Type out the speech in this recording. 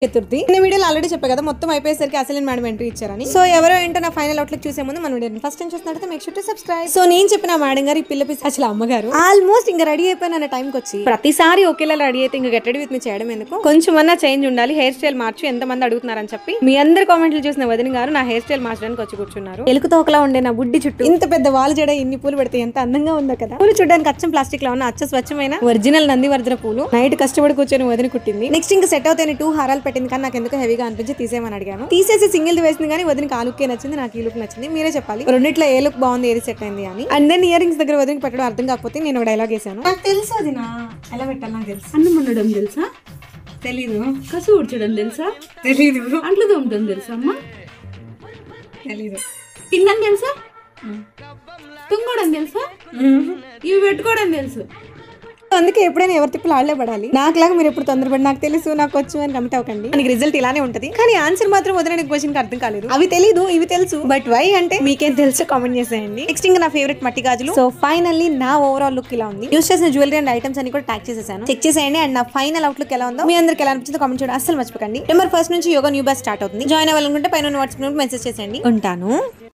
చతుర్థి నేను వీడియోలో ఆల్రెడీ చెప్పా కదా మొత్తం అయిపోయేసరికి అసలు మేడం ఎంట్రీ ఇచ్చారని. సో ఎవరో ఏంటో నా ఫైనల్ అవుట్లుక్ చూసే ముందు మన వీడియోని ఫస్ట్ టైం చూస్తున్నట్టు make sure to subscribe. So నేను చెప్పిన మేడం గారు ఈ పిల్ల పిశాచుల అమ్మగారు ఆల్మోస్ట్ ఇంకా రెడీ అయిపోయిన అన్న టైంకి వచ్చి ప్రతిసారి ఒకేలా రెడీ అయితే ఇంకా గెట్ రెడీ విత్ మీ చేయడం ఎందుకు, కొంచెం అన్నా చేంజ్ ఉండాలి, హెయిర్ స్టైల్ మార్చి ఎంతమంది అడుగుతున్నారని చెప్పి మీ అందరు కామెంట్లు చూసిన వదిన గారు నా హెయిర్ స్టైల్ మార్చడానికి వచ్చి కూర్చున్నారు. ఎలుకతో ఒకలా ఉండే నా బుడ్డి చుట్టూ ఇంత పెద్ద వాలు జడ ఇన్ని పూలు పెడితే ఎంత అందంగా ఉందో కదా. పూలు చూడడానికి అచ్చం ప్లాస్టిక్ లో ఉన్న అచ్చ స్వచ్ఛమైన ఒరిజినల్ నందివర్ధన పూలు. నైట్ కష్టపడి కూర్చొని వదిన కుట్టింది. నెక్స్ట్ ఇంకా సెట్ అవుతాయి 2 హారాలు పెట్టింది కానీ నాకు ఎందుకు హెవీగా అనిపించి తీసేయమని అడిగాను. తీసేసి సింగిల్ వేసింది కానీ వదినకి ఆ లుక్కే నచ్చింది, నాకు ఈ లుక్ నచ్చింది. మీరే చెప్పాలి రెండిట్లో ఏ లుక్ బాగుంది ఏది సెట్ అయింది అని. అండ్ దెన్ ఇయర్ రింగ్స్ దగ్గర వదినకి పెట్టడం అర్థం కాకపోతే నేను ఒక డైలాగ్ వేసాను. నాకు తెలుసు వదినా ఎలా పెట్టాలి, నాకు తెలుసు. అన్నం వండడం తెలుసా? తెలీదు. కసు ఊడ్చడం తెలుసా? తెలీదు. అంట్లు తోమడం తెలుసా అమ్మా? తెలీదు. తినడం తెలుసా? తుంగడం తెలుసా? ఇవి పెట్టుకోవడం తెలుసు. అందుకే ఎప్పుడైనా ఎవరి తిప్పులు ఆళ్లే పడాలి. నాకులాగా మీరు ఎప్పుడు తొందరపడి నాకు తెలుసు నాకు వచ్చు అని కమిట్ అవ్వకండి. మనకి రిజల్ట్ ఇలానే ఉంటది. కానీ ఆన్సర్ మాత్రం వదిలేని క్వశ్చన్ కి అర్థం కాలేదు. అవి తెలీదు ఇవి తెలుసు, బట్ వై అంటే మీకేం తెలుసు కామెంట్ చేసేయండి. నెక్స్ట్ ఇంకా నా ఫేవరెట్ మట్టి గాజులు. సో ఫైనల్లీ నా ఓవరాల్ లుక్ ఇలా ఉంది. యూస్ చేసిన జ్యువెలరీ అండ్ ఐటమ్స్ అన్ని కూడా ట్యాగ్ చేసేసాను. చెక్ చేసేయండి. అండ్ నా ఫైనల్ అవుట్ లుక్ ఎలా ఉందో మీ అందరికి ఎలా అనిపించిందో కామెంట్ చేయడం అస్సలు మర్చిపోకండి. నెంబర్ 1 నుంచి యోగా న్యూ బ్యాచ్ స్టార్ట్ అవుతుంది. జాయిన్ అవ్వాలనుకుంటే పైన వాట్సాప్ గ్రూప్ మెసేజ్ చేసేయండి. ఉంటాను.